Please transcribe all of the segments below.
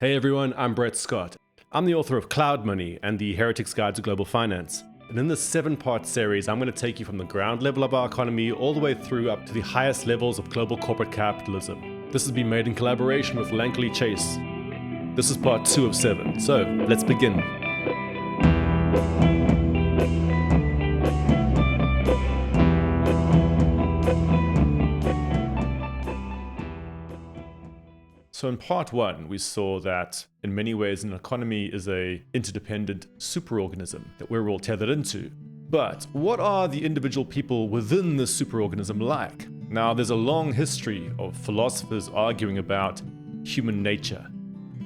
Hey everyone, I'm Brett Scott. I'm the author of Cloud Money and the Heretic's Guide to Global Finance. And in this 7-part series, I'm going to take you from the ground level of our economy all the way through up to the highest levels of global corporate capitalism. This has been made in collaboration with Lankelly Chase. This is part 2 of 7, so let's begin. So in part 1, we saw that in many ways an economy is an interdependent superorganism that we're all tethered into. But what are the individual people within this superorganism like? Now, there's a long history of philosophers arguing about human nature.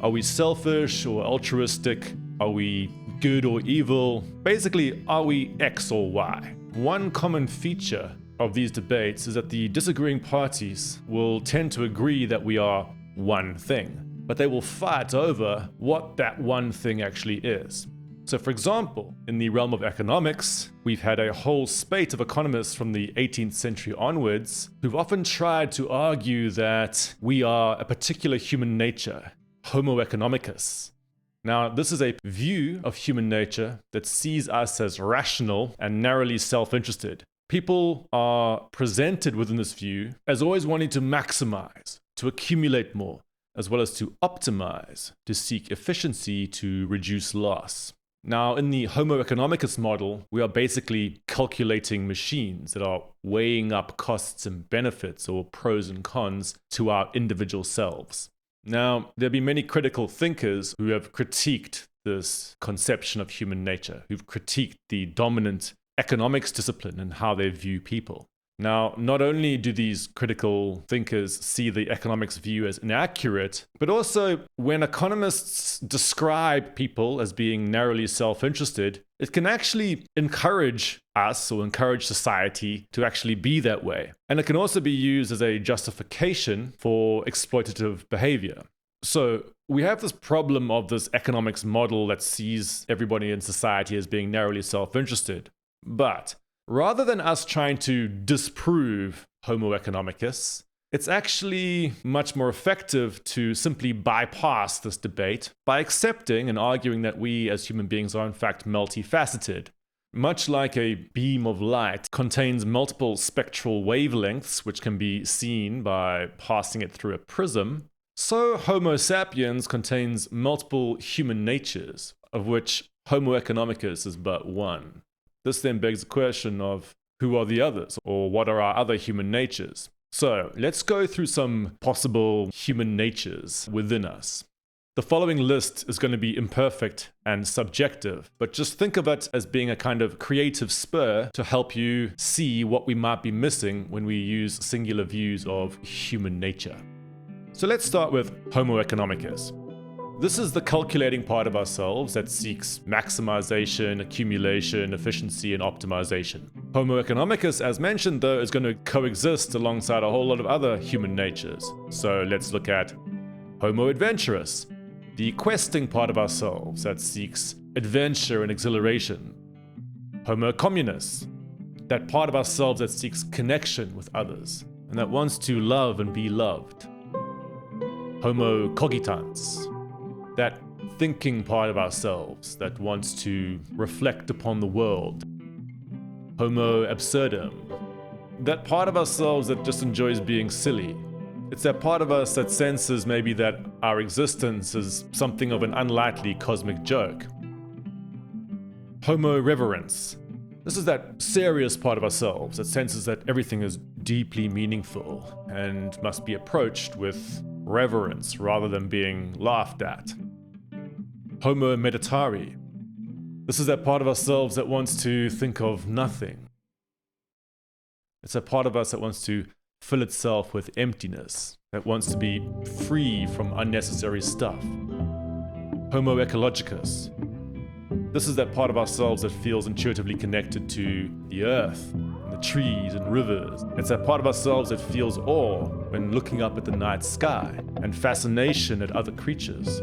Are we selfish or altruistic? Are we good or evil? Basically, are we X or Y? One common feature of these debates is that the disagreeing parties will tend to agree that we are one thing, but they will fight over what that one thing actually is. So for example, in the realm of economics, we've had a whole spate of economists from the 18th century onwards who've often tried to argue that we are a particular human nature, Homo economicus. Now, this is a view of human nature that sees us as rational and narrowly self-interested. People are presented within this view as always wanting to maximize, to accumulate more, as well as to optimize, to seek efficiency, to reduce loss. Now, in the Homo economicus model, we are basically calculating machines that are weighing up costs and benefits, or pros and cons, to our individual selves. Now, there have been many critical thinkers who have critiqued this conception of human nature, who've critiqued the dominant economics discipline and how they view people. Now, not only do these critical thinkers see the economics view as inaccurate, but also when economists describe people as being narrowly self-interested, it can actually encourage us or encourage society to actually be that way. And it can also be used as a justification for exploitative behavior. So we have this problem of this economics model that sees everybody in society as being narrowly self-interested. But rather than us trying to disprove Homo economicus, it's actually much more effective to simply bypass this debate by accepting and arguing that we as human beings are in fact multifaceted. Much like a beam of light contains multiple spectral wavelengths which can be seen by passing it through a prism, so Homo sapiens contains multiple human natures, of which Homo economicus is but one. This then begs the question of who are the others, or what are our other human natures? So let's go through some possible human natures within us. The following list is going to be imperfect and subjective, but just think of it as being a kind of creative spur to help you see what we might be missing when we use singular views of human nature. So let's start with Homo economicus. This is the calculating part of ourselves that seeks maximization, accumulation, efficiency, and optimization. Homo economicus, as mentioned, though, is going to coexist alongside a whole lot of other human natures. So let's look at Homo adventurus, the questing part of ourselves that seeks adventure and exhilaration. Homo communis, that part of ourselves that seeks connection with others and that wants to love and be loved. Homo cogitans, that thinking part of ourselves that wants to reflect upon the world. Homo absurdum, that part of ourselves that just enjoys being silly. It's that part of us that senses maybe that our existence is something of an unlikely cosmic joke. Homo reverens, this is that serious part of ourselves that senses that everything is deeply meaningful and must be approached with reverence rather than being laughed at. Homo meditari. This is that part of ourselves that wants to think of nothing. It's a part of us that wants to fill itself with emptiness, that wants to be free from unnecessary stuff. Homo ecologicus. This is that part of ourselves that feels intuitively connected to the earth, and the trees and rivers. It's that part of ourselves that feels awe when looking up at the night sky, and fascination at other creatures.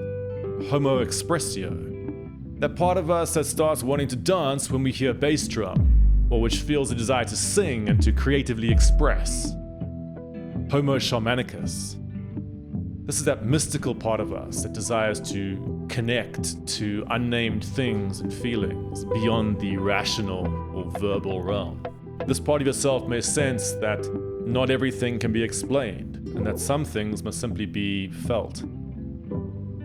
Homo expressio, that part of us that starts wanting to dance when we hear bass drum, or which feels a desire to sing and to creatively express. Homo shamanicus, This is that mystical part of us that desires to connect to unnamed things and feelings beyond the rational or verbal realm. This part of yourself may sense that not everything can be explained, and that some things must simply be felt.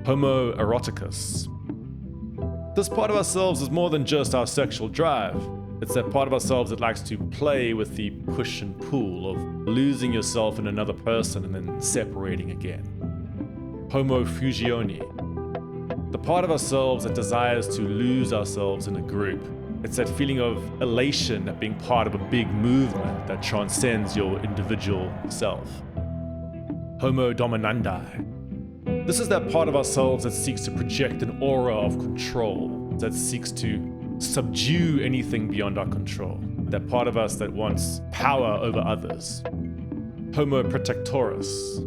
Homo eroticus. This part of ourselves is more than just our sexual drive. It's that part of ourselves that likes to play with the push and pull of losing yourself in another person and then separating again. Homo fusione. The part of ourselves that desires to lose ourselves in a group. It's that feeling of elation at being part of a big movement that transcends your individual self. Homo dominandi. This is that part of ourselves that seeks to project an aura of control, that seeks to subdue anything beyond our control. That part of us that wants power over others. Homo protectorus.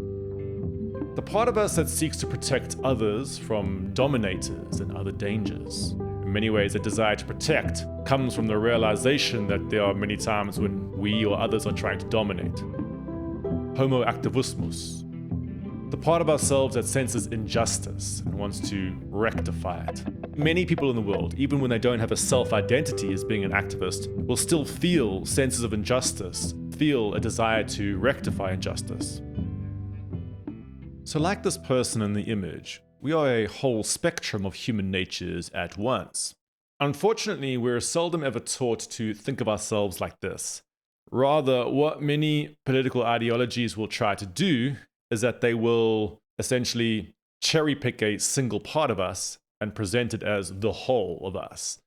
The part of us that seeks to protect others from dominators and other dangers. In many ways, the desire to protect comes from the realization that there are many times when we or others are trying to dominate. Homo activismus. The part of ourselves that senses injustice and wants to rectify it. Many people in the world, even when they don't have a self-identity as being an activist, will still feel senses of injustice, feel a desire to rectify injustice. So like this person in the image, we are a whole spectrum of human natures at once. Unfortunately, we're seldom ever taught to think of ourselves like this. Rather, what many political ideologies will try to do is that they will essentially cherry pick a single part of us and present it as the whole of us.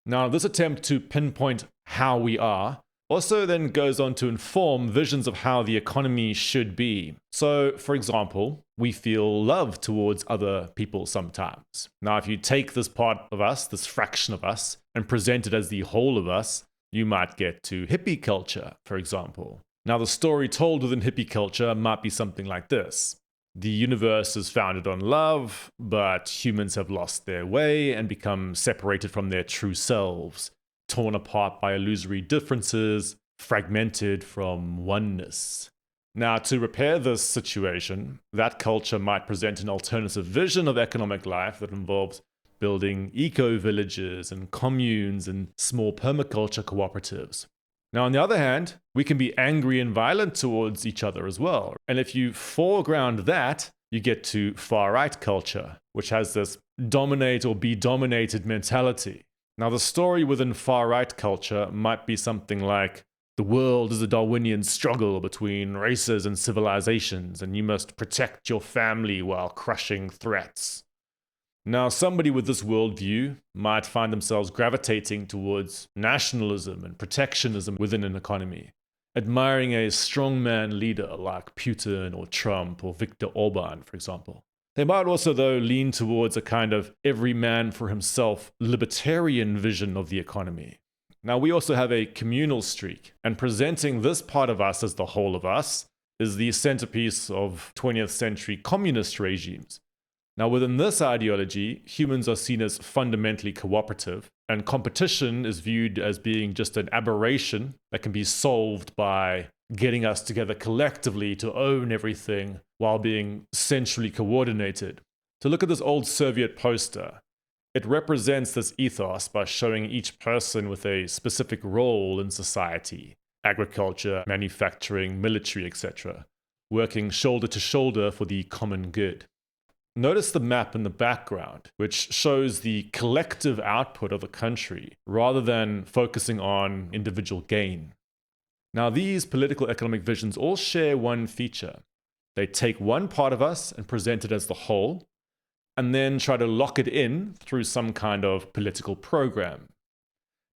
Now, this attempt to pinpoint how we are also then goes on to inform visions of how the economy should be. So, for example, we feel love towards other people sometimes. Now, if you take this part of us, this fraction of us, and present it as the whole of us, you might get to hippie culture, for example. Now, the story told within hippie culture might be something like this. The universe is founded on love, but humans have lost their way and become separated from their true selves, torn apart by illusory differences, fragmented from oneness. Now, to repair this situation, that culture might present an alternative vision of economic life that involves building eco-villages and communes and small permaculture cooperatives. Now, on the other hand, we can be angry and violent towards each other as well. And if you foreground that, you get to far-right culture, which has this dominate or be dominated mentality. Now, the story within far-right culture might be something like, the world is a Darwinian struggle between races and civilizations, and you must protect your family while crushing threats. Now, somebody with this worldview might find themselves gravitating towards nationalism and protectionism within an economy, admiring a strongman leader like Putin or Trump or Viktor Orban, for example. They might also, though, lean towards a kind of every man for himself libertarian vision of the economy. Now, we also have a communal streak, and presenting this part of us as the whole of us is the centerpiece of 20th century communist regimes. Now, within this ideology, humans are seen as fundamentally cooperative, and competition is viewed as being just an aberration that can be solved by getting us together collectively to own everything while being centrally coordinated. To look at this old Soviet poster, it represents this ethos by showing each person with a specific role in society, agriculture, manufacturing, military, etc., working shoulder to shoulder for the common good. Notice the map in the background, which shows the collective output of the country rather than focusing on individual gain. Now, these political economic visions all share one feature. They take one part of us and present it as the whole, and then try to lock it in through some kind of political program.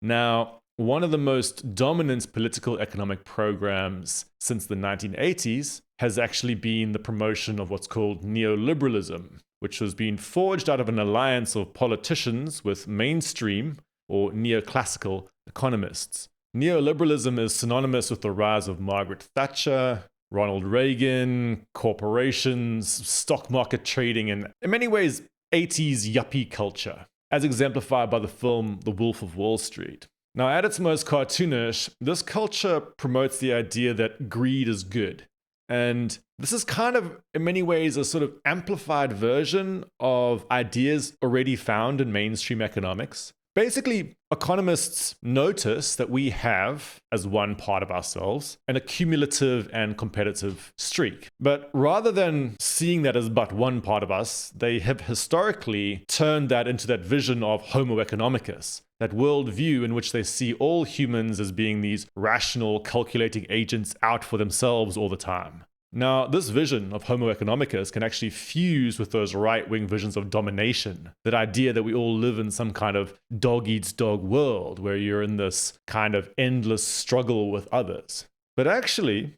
Now, one of the most dominant political economic programs since the 1980s has actually been the promotion of what's called neoliberalism, which has been forged out of an alliance of politicians with mainstream or neoclassical economists. Neoliberalism is synonymous with the rise of Margaret Thatcher, Ronald Reagan, corporations, stock market trading, and in many ways, 80s yuppie culture, as exemplified by the film The Wolf of Wall Street. Now, at its most cartoonish, this culture promotes the idea that greed is good. And this is kind of, in many ways, a sort of amplified version of ideas already found in mainstream economics. Basically, economists notice that we have, as one part of ourselves, an accumulative and competitive streak. But rather than seeing that as but one part of us, they have historically turned that into that vision of Homo economicus, that worldview in which they see all humans as being these rational, calculating agents out for themselves all the time. Now, this vision of Homo economicus can actually fuse with those right-wing visions of domination, that idea that we all live in some kind of dog-eats-dog world where you're in this kind of endless struggle with others. But actually,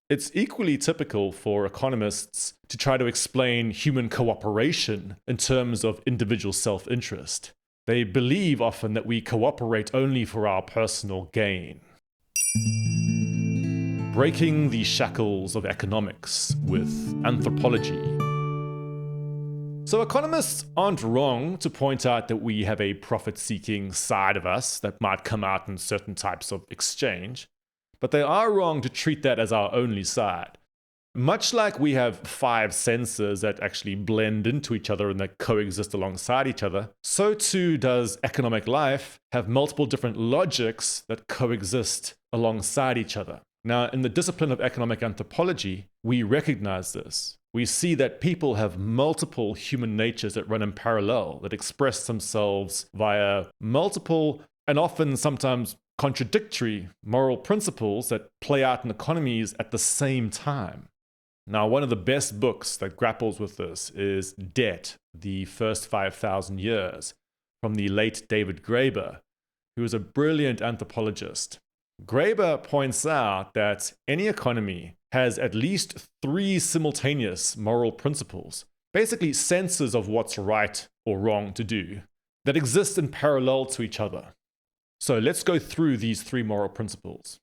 it's equally typical for economists to try to explain human cooperation in terms of individual self-interest. They believe often that we cooperate only for our personal gain. Breaking the shackles of economics with anthropology. So economists aren't wrong to point out that we have a profit-seeking side of us that might come out in certain types of exchange, but they are wrong to treat that as our only side. Much like we have 5 senses that actually blend into each other and that coexist alongside each other, so too does economic life have multiple different logics that coexist alongside each other. Now, in the discipline of economic anthropology, we recognize this. We see that people have multiple human natures that run in parallel, that express themselves via multiple and often sometimes contradictory moral principles that play out in economies at the same time. Now, one of the best books that grapples with this is Debt, the First 5,000 Years, from the late David Graeber, who is a brilliant anthropologist. Graeber points out that any economy has at least 3 simultaneous moral principles, basically senses of what's right or wrong to do, that exist in parallel to each other. So let's go through these 3 moral principles.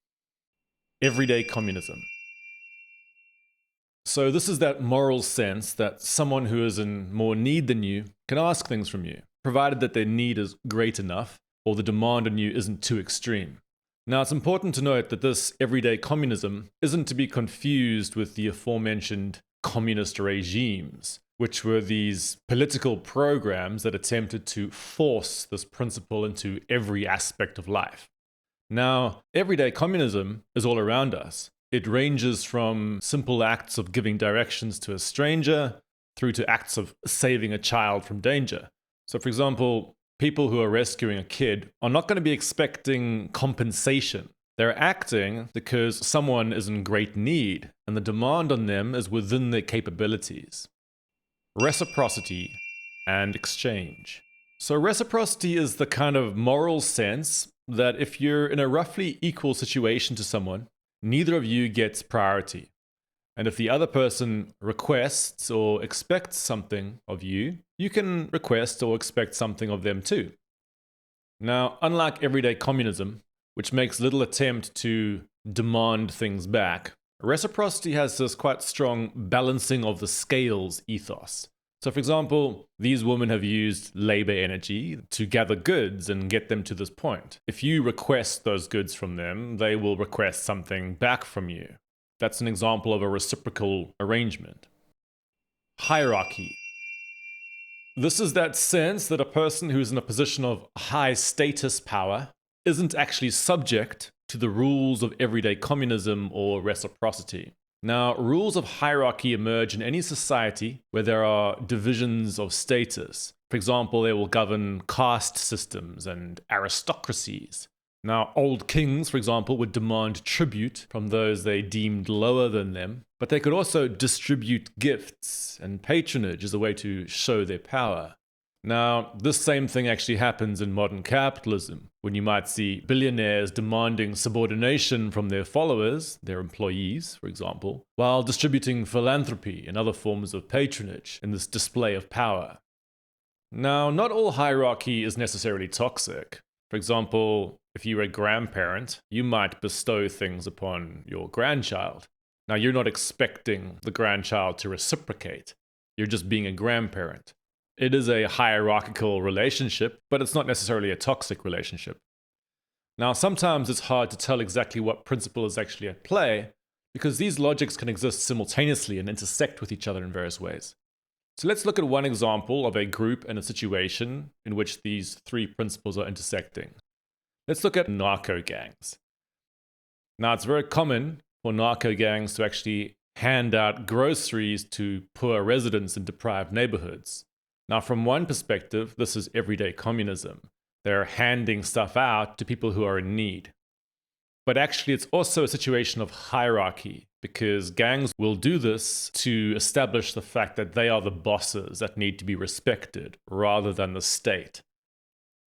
Everyday communism. So this is that moral sense that someone who is in more need than you can ask things from you, provided that their need is great enough or the demand on you isn't too extreme. Now, it's important to note that this everyday communism isn't to be confused with the aforementioned communist regimes, which were these political programs that attempted to force this principle into every aspect of life. Now, everyday communism is all around us. It ranges from simple acts of giving directions to a stranger through to acts of saving a child from danger. So, for example, people who are rescuing a kid are not going to be expecting compensation. They're acting because someone is in great need, and the demand on them is within their capabilities. Reciprocity and exchange. So reciprocity is the kind of moral sense that if you're in a roughly equal situation to someone, neither of you gets priority. And if the other person requests or expects something of you, you can request or expect something of them too. Now, unlike everyday communism, which makes little attempt to demand things back, reciprocity has this quite strong balancing of the scales ethos. So for example, these women have used labor energy to gather goods and get them to this point. If you request those goods from them, they will request something back from you. That's an example of a reciprocal arrangement. Hierarchy. This is that sense that a person who's in a position of high status power isn't actually subject to the rules of everyday communism or reciprocity. Now, rules of hierarchy emerge in any society where there are divisions of status. For example, they will govern caste systems and aristocracies. Now, old kings, for example, would demand tribute from those they deemed lower than them, but they could also distribute gifts and patronage as a way to show their power. Now, this same thing actually happens in modern capitalism, when you might see billionaires demanding subordination from their followers, their employees, for example, while distributing philanthropy and other forms of patronage in this display of power. Now, not all hierarchy is necessarily toxic. For example, if you're a grandparent, you might bestow things upon your grandchild. Now, you're not expecting the grandchild to reciprocate. You're just being a grandparent. It is a hierarchical relationship, but it's not necessarily a toxic relationship. Now, sometimes it's hard to tell exactly what principle is actually at play, because these logics can exist simultaneously and intersect with each other in various ways. So let's look at one example of a group and a situation in which these three principles are intersecting. Let's look at narco gangs. Now, it's very common for narco gangs to actually hand out groceries to poor residents in deprived neighborhoods. Now, from one perspective, this is everyday communism. They're handing stuff out to people who are in need. But actually, it's also a situation of hierarchy, because gangs will do this to establish the fact that they are the bosses that need to be respected, rather than the state.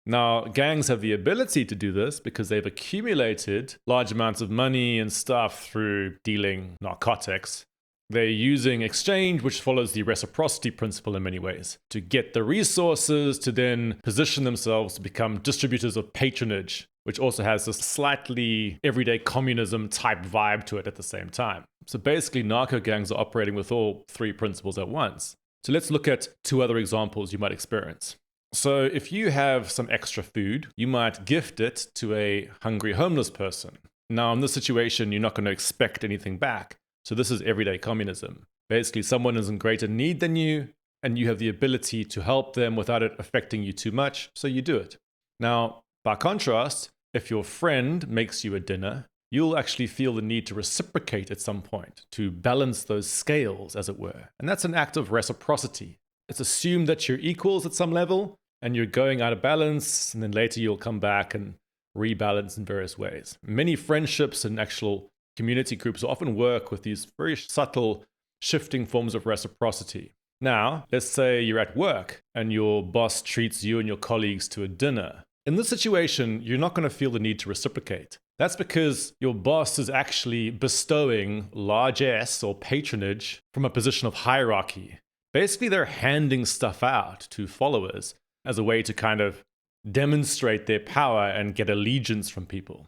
Now, gangs have the ability to do this because they've accumulated large amounts of money and stuff through dealing narcotics. They're using exchange, which follows the reciprocity principle in many ways, to get the resources to then position themselves to become distributors of patronage, which also has this slightly everyday communism type vibe to it at the same time. So basically, narco gangs are operating with all three principles at once. So let's look at two other examples you might experience. So if you have some extra food, you might gift it to a hungry homeless person. Now, in this situation, you're not going to expect anything back. So this is everyday communism. Basically, someone is in greater need than you, and you have the ability to help them without it affecting you too much, so you do it. Now, by contrast, if your friend makes you a dinner, you'll actually feel the need to reciprocate at some point, to balance those scales, as it were. And that's an act of reciprocity. It's assumed that you're equals at some level, and you're going out of balance, and then later you'll come back and rebalance in various ways. Many friendships and actual community groups often work with these very subtle, shifting forms of reciprocity. Now, let's say you're at work and your boss treats you and your colleagues to a dinner. In this situation, you're not going to feel the need to reciprocate. That's because your boss is actually bestowing largesse or patronage from a position of hierarchy. Basically, they're handing stuff out to followers as a way to kind of demonstrate their power and get allegiance from people.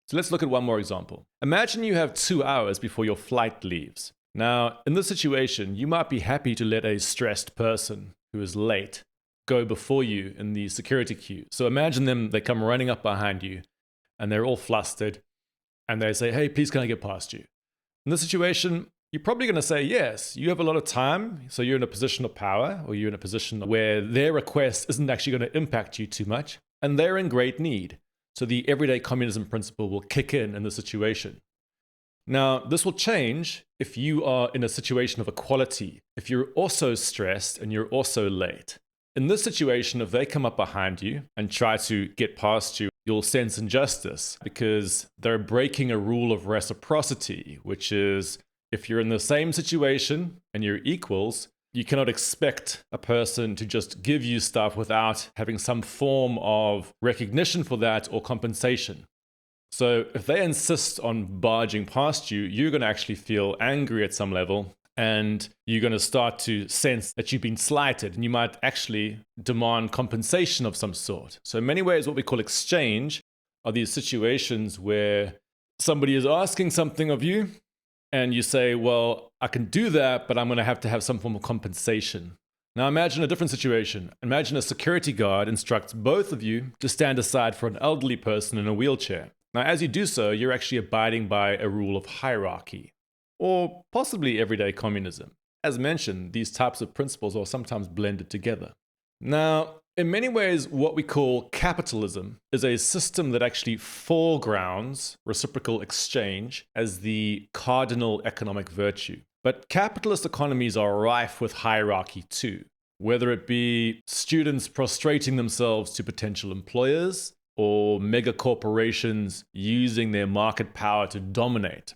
So let's look at one more example. Imagine you have 2 hours before your flight leaves. Now, in this situation, you might be happy to let a stressed person who is late go before you in the security queue. So imagine they come running up behind you and they're all flustered and they say, "Hey, please can I get past you?" In this situation, you're probably going to say yes. You have a lot of time, so you're in a position of power, or you're in a position where their request isn't actually going to impact you too much, and they're in great need. So the everyday communism principle will kick in the situation. Now, this will change if you are in a situation of equality, if you're also stressed and you're also late. In this situation, if they come up behind you and try to get past you, you'll sense injustice because they're breaking a rule of reciprocity, which is if you're in the same situation and you're equals, you cannot expect a person to just give you stuff without having some form of recognition for that or compensation. So if they insist on barging past you, you're going to actually feel angry at some level, and you're going to start to sense that you've been slighted, and you might actually demand compensation of some sort. So in many ways, what we call exchange are these situations where somebody is asking something of you, and you say, well, I can do that, but I'm going to have some form of compensation. Now imagine a different situation. Imagine a security guard instructs both of you to stand aside for an elderly person in a wheelchair. Now, as you do so, you're actually abiding by a rule of hierarchy, or possibly everyday communism. As mentioned, these types of principles are sometimes blended together. Now, in many ways, what we call capitalism is a system that actually foregrounds reciprocal exchange as the cardinal economic virtue. But capitalist economies are rife with hierarchy too, whether it be students prostrating themselves to potential employers or mega corporations using their market power to dominate.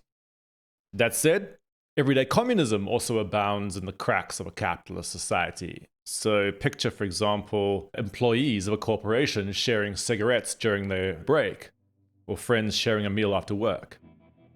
That said, everyday communism also abounds in the cracks of a capitalist society. So picture, for example, employees of a corporation sharing cigarettes during their break, or friends sharing a meal after work.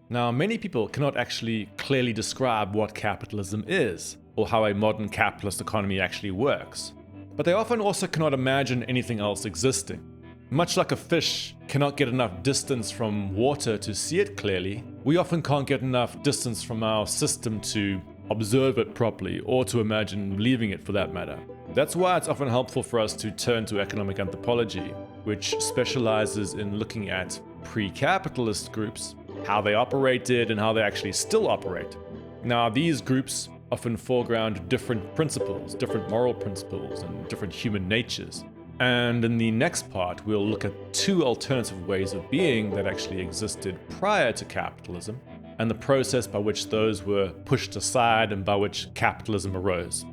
Now, many people cannot actually clearly describe what capitalism is, or how a modern capitalist economy actually works. But they often also cannot imagine anything else existing. Much like a fish cannot get enough distance from water to see it clearly, we often can't get enough distance from our system to observe it properly, or to imagine leaving it for that matter. That's why it's often helpful for us to turn to economic anthropology, which specializes in looking at pre-capitalist groups how they operated and how they actually still operate. Now, these groups often foreground different principles, different moral principles, and different human natures. And in the next part, we'll look at two alternative ways of being that actually existed prior to capitalism, and the process by which those were pushed aside and by which capitalism arose.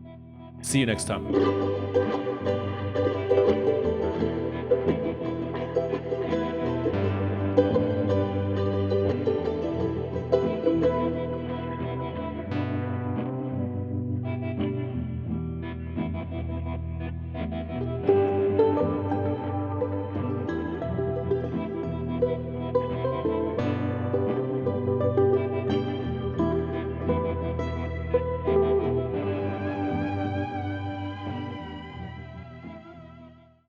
See you next time.